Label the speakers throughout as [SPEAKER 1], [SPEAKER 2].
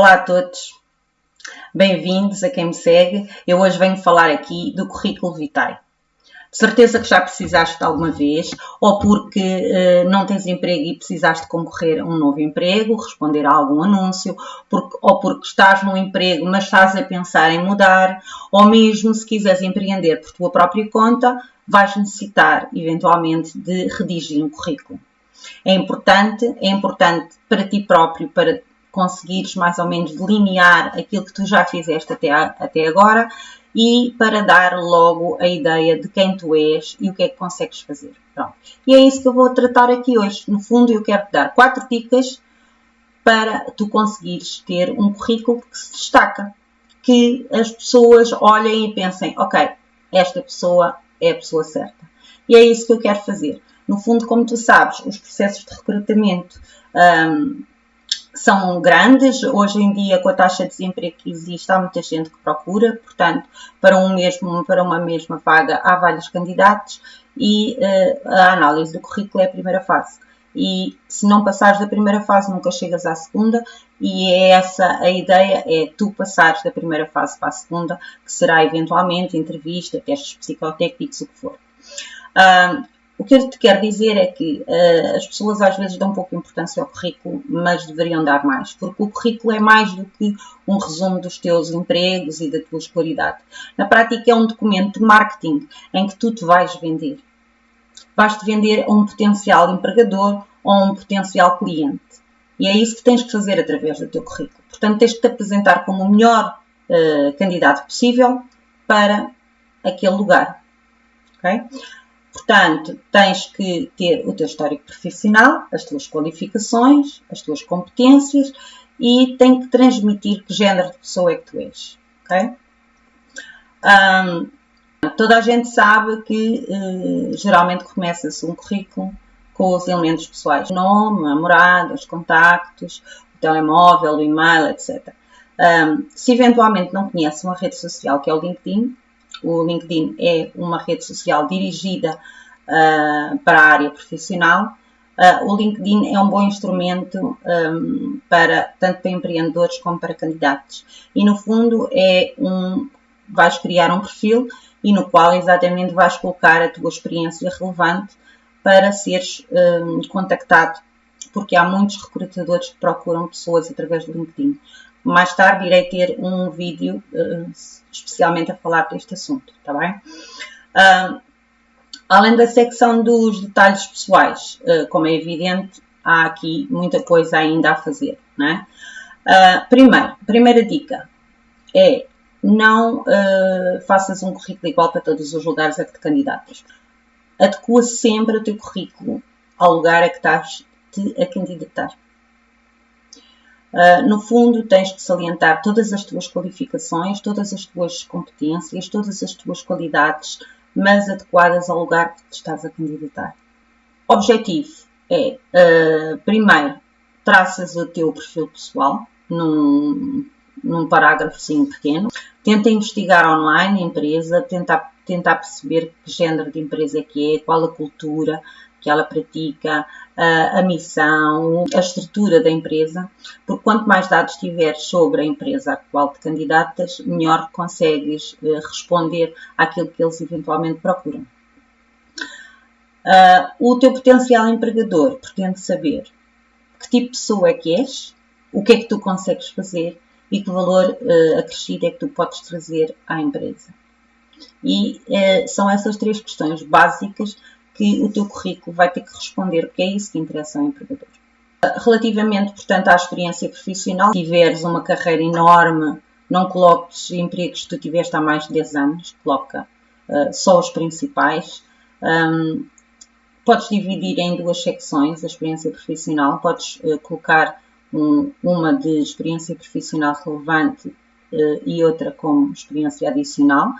[SPEAKER 1] Olá a todos, bem-vindos a quem me segue. Eu hoje venho falar aqui do currículo vitae. De certeza que já precisaste alguma vez, ou porque não tens emprego e precisaste concorrer a um novo emprego, responder a algum anúncio, ou porque estás num emprego mas estás a pensar em mudar, ou mesmo se quiseres empreender por tua própria conta, vais necessitar eventualmente de redigir um currículo. É importante para ti próprio, para conseguires mais ou menos delinear aquilo que tu já fizeste até agora e para dar logo a ideia de quem tu és e o que é que consegues fazer. Pronto. E é isso que eu vou tratar aqui hoje. No fundo, eu quero te dar 4 dicas para tu conseguires ter um currículo que se destaca, que as pessoas olhem e pensem, ok, esta pessoa é a pessoa certa. E é isso que eu quero fazer. No fundo, como tu sabes, os processos de recrutamento são grandes. Hoje em dia, com a taxa de desemprego que existe, há muita gente que procura. Portanto, para uma mesma vaga, há vários candidatos e a análise do currículo é a primeira fase. E se não passares da primeira fase, nunca chegas à segunda, e é essa a ideia, é tu passares da primeira fase para a segunda, que será eventualmente entrevista, testes psicotécnicos, o que for. O que eu te quero dizer é que as pessoas às vezes dão pouca importância ao currículo, mas deveriam dar mais, porque o currículo é mais do que um resumo dos teus empregos e da tua escolaridade. Na prática é um documento de marketing em que tu te vais vender. Vais-te vender a um potencial empregador ou a um potencial cliente. E é isso que tens que fazer através do teu currículo. Portanto, tens que te apresentar como o melhor candidato possível para aquele lugar. Ok? Portanto, tens que ter o teu histórico profissional, as tuas qualificações, as tuas competências e tem que transmitir que género de pessoa é que tu és. Okay? Toda a gente sabe que geralmente começa-se um currículo com os elementos pessoais. O nome, a morada, os contactos, o telemóvel, o e-mail, etc. Se eventualmente não conhece uma rede social que é o LinkedIn é uma rede social dirigida para a área profissional. O LinkedIn é um bom instrumento tanto para empreendedores como para candidatos. E, no fundo, vais criar um perfil e no qual exatamente vais colocar a tua experiência relevante para seres contactado, porque há muitos recrutadores que procuram pessoas através do LinkedIn. Mais tarde irei ter um vídeo especialmente a falar deste assunto, está bem? Além da secção dos detalhes pessoais, como é evidente, há aqui muita coisa ainda a fazer, não é? Primeira dica é não faças um currículo igual para todos os lugares a que te candidatas. Adequa sempre o teu currículo ao lugar a que estás-te a candidatar. No fundo, tens que salientar todas as tuas qualificações, todas as tuas competências, todas as tuas qualidades, mas adequadas ao lugar que te estás a candidatar. O objetivo é, primeiro, traças o teu perfil pessoal num parágrafozinho pequeno. Tenta investigar online a empresa, tentar perceber que género de empresa que é, qual a cultura que ela pratica, a missão, a estrutura da empresa, porque quanto mais dados tiveres sobre a empresa a qual te candidatas, melhor consegues responder àquilo que eles eventualmente procuram. O teu potencial empregador pretende saber que tipo de pessoa é que és, o que é que tu consegues fazer e que valor acrescido é que tu podes trazer à empresa. E são essas 3 questões básicas que o teu currículo vai ter que responder, porque é isso que interessa ao empregador. Relativamente, portanto, à experiência profissional, se tiveres uma carreira enorme, não coloques empregos que tu tiveste há mais de 10 anos, coloca só os principais. Podes dividir em 2 secções a experiência profissional, podes colocar uma de experiência profissional relevante e outra como experiência adicional,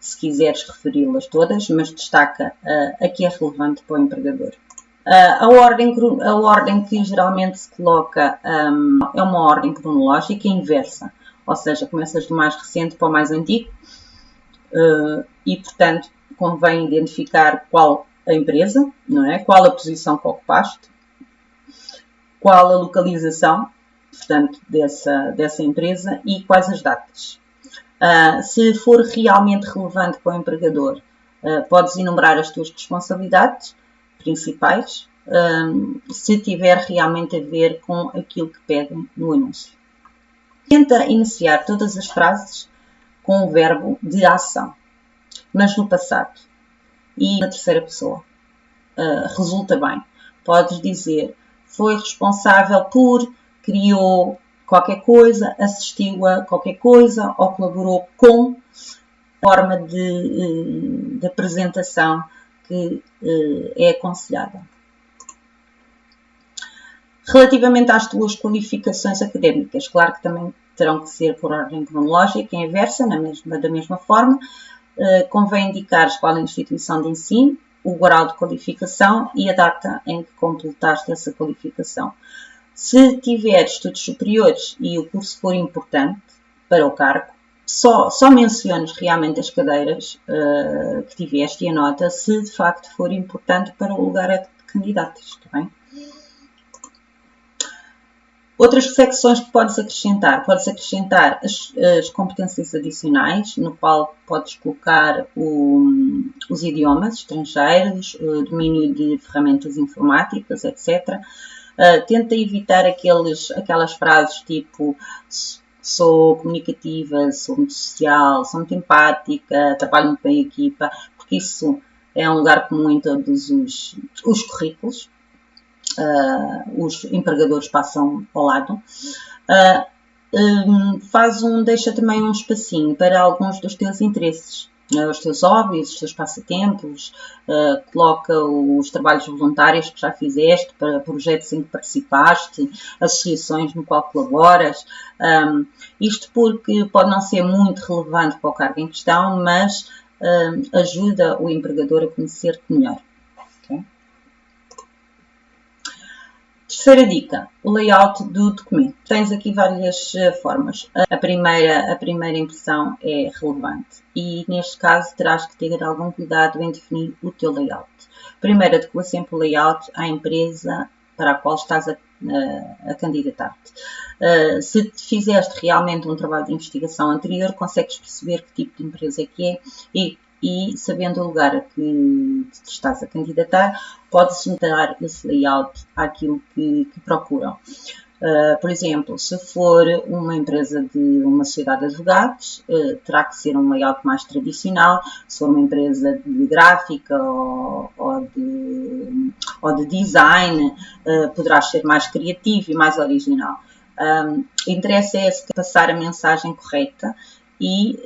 [SPEAKER 1] se quiseres referi-las todas, mas destaca a que é relevante para o empregador. A ordem que geralmente se coloca é uma ordem cronológica inversa, ou seja, começas do mais recente para o mais antigo e, portanto, convém identificar qual a empresa, não é? Qual a posição que ocupaste, qual a localização portanto, dessa empresa e quais as datas. Se for realmente relevante para o empregador, podes enumerar as tuas responsabilidades principais, se tiver realmente a ver com aquilo que pedem no anúncio. Tenta iniciar todas as frases com o verbo de ação, mas no passado e na terceira pessoa. Resulta bem. Podes dizer, foi responsável por, criou qualquer coisa, assistiu a qualquer coisa ou colaborou com forma de apresentação que é aconselhada. Relativamente às tuas qualificações académicas, claro que também terão que ser por ordem cronológica e inversa, da mesma forma. Convém indicar qual é a instituição de ensino, o grau de qualificação e a data em que completaste essa qualificação. Se tiver estudos superiores e o curso for importante para o cargo, só menciones realmente as cadeiras que tiveste e a nota se de facto for importante para o lugar a que te candidatas, está bem? Outras secções que podes acrescentar as competências adicionais, no qual podes colocar os idiomas estrangeiros, o domínio de ferramentas informáticas, etc. Tenta evitar aquelas frases tipo sou comunicativa, sou muito social, sou muito empática, trabalho muito bem em equipa, porque isso é um lugar comum em todos os currículos. Os empregadores passam ao lado. Deixa também um espacinho para alguns dos teus interesses, os teus hobbies, os teus passatempos, coloca os trabalhos voluntários que já fizeste, para projetos em que participaste, associações no qual colaboras, isto porque pode não ser muito relevante para o cargo em questão, mas ajuda o empregador a conhecer-te melhor. Okay? Terceira dica, o layout do documento. Tens aqui várias formas. A primeira impressão é relevante e, neste caso, terás que ter algum cuidado em definir o teu layout. Primeiro, adequa sempre o layout à empresa para a qual estás a candidatar-te. Se fizeste realmente um trabalho de investigação anterior, consegues perceber que tipo de empresa é que é e sabendo o lugar a que te estás a candidatar, podes juntar esse layout àquilo que procuram. Por exemplo, se for uma empresa de uma sociedade de advogados, terá que ser um layout mais tradicional. Se for uma empresa de gráfica ou de design, poderás ser mais criativo e mais original. Interessa é passar a mensagem correta e,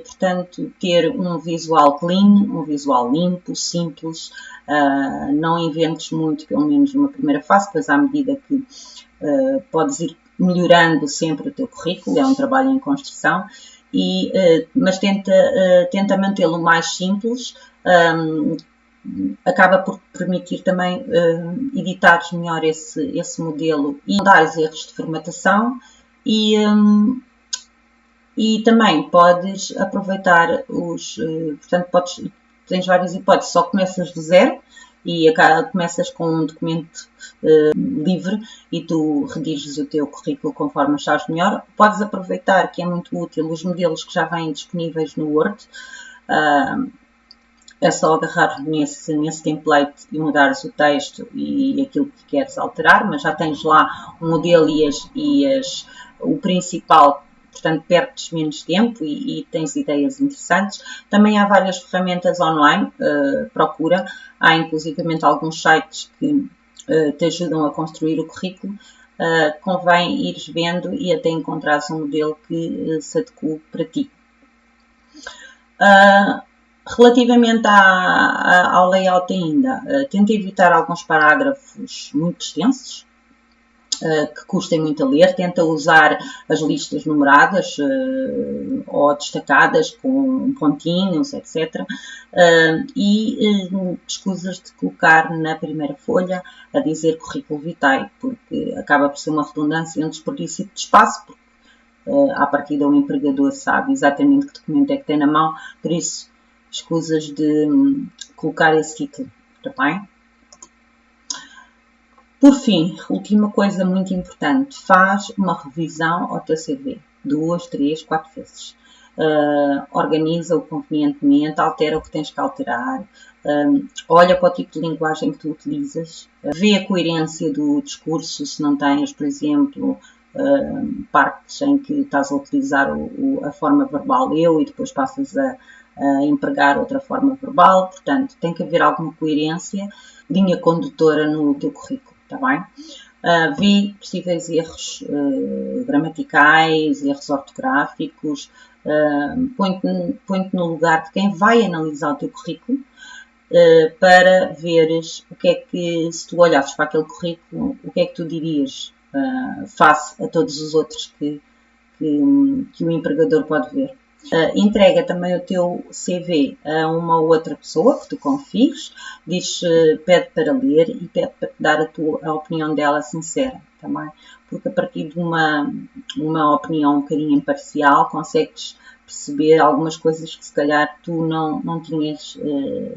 [SPEAKER 1] portanto, ter um visual clean, um visual limpo, simples, não inventes muito, pelo menos numa primeira fase, depois à medida que podes ir melhorando sempre o teu currículo, é um trabalho em construção, mas tenta mantê-lo mais simples, acaba por permitir também editares melhor esse modelo e não dares erros de formatação e também podes aproveitar portanto, tens várias hipóteses, só começas do zero e começas com um documento livre e tu rediges o teu currículo conforme achares melhor. Podes aproveitar, que é muito útil, os modelos que já vêm disponíveis no Word. É só agarrar nesse template e mudares o texto e aquilo que queres alterar, mas já tens lá o modelo o principal. Portanto, perdes menos tempo e tens ideias interessantes. Também há várias ferramentas online, procura. Há inclusivamente alguns sites que te ajudam a construir o currículo. Convém ires vendo e até encontrares um modelo que se adeque para ti. Relativamente ao layout ainda, tenta evitar alguns parágrafos muito extensos, que custem muito a ler, tenta usar as listas numeradas ou destacadas com pontinhos, etc. Escusas de colocar na primeira folha a dizer currículo vitae, porque acaba por ser uma redundância e um desperdício de espaço, porque à partida o empregador sabe exatamente que documento é que tem na mão, por isso escusas de colocar esse título, está bem? Por fim, última coisa muito importante, faz uma revisão ao teu CV, 2, 3, 4 vezes. Organiza-o convenientemente, altera o que tens que alterar, olha para o tipo de linguagem que tu utilizas, vê a coerência do discurso, se não tens, por exemplo, partes em que estás a utilizar a forma verbal eu e depois passas a empregar outra forma verbal, portanto tem que haver alguma coerência, linha condutora no teu currículo, está bem? Vê possíveis erros gramaticais, erros ortográficos, põe-te no lugar de quem vai analisar o teu currículo para veres o que é que, se tu olhasses para aquele currículo, o que é que tu dirias face a todos os outros que o empregador pode ver. Entrega também o teu CV a uma outra pessoa que tu confies, pede para ler e pede para te dar a opinião dela sincera também, porque a partir de uma opinião um bocadinho imparcial consegues perceber algumas coisas que se calhar tu não tinhas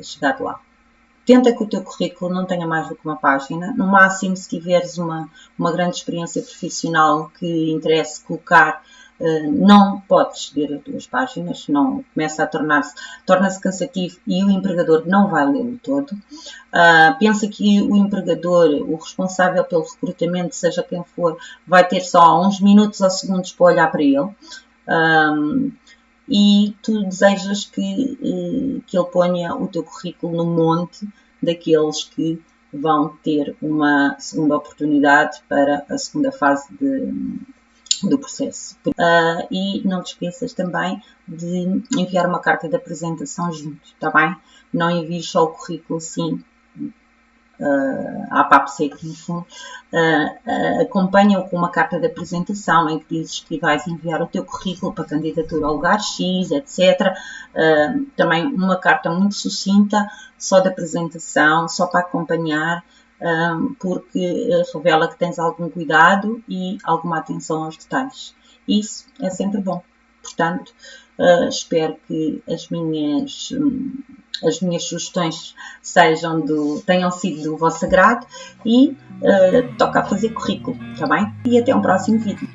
[SPEAKER 1] chegado lá. Tenta que o teu currículo não tenha mais do que uma página. No máximo, se tiveres uma grande experiência profissional que interesse colocar, não podes ceder as 2 páginas, senão começa a torna-se cansativo e o empregador não vai lê-lo todo. Pensa que o empregador, o responsável pelo recrutamento, seja quem for, vai ter só uns minutos ou segundos para olhar para ele. E tu desejas que ele ponha o teu currículo no monte daqueles que vão ter uma segunda oportunidade para a segunda fase do processo. E não te esqueças também de enviar uma carta de apresentação junto, está bem? Não envies só o currículo assim à papo seco, no fundo. Acompanha-o com uma carta de apresentação em que dizes que vais enviar o teu currículo para candidatura ao lugar X, etc. Também uma carta muito sucinta, só de apresentação, só para acompanhar, porque revela que tens algum cuidado e alguma atenção aos detalhes. Isso é sempre bom. Portanto, espero que as minhas sugestões tenham sido do vosso agrado e toca a fazer currículo, está bem? E até um próximo vídeo.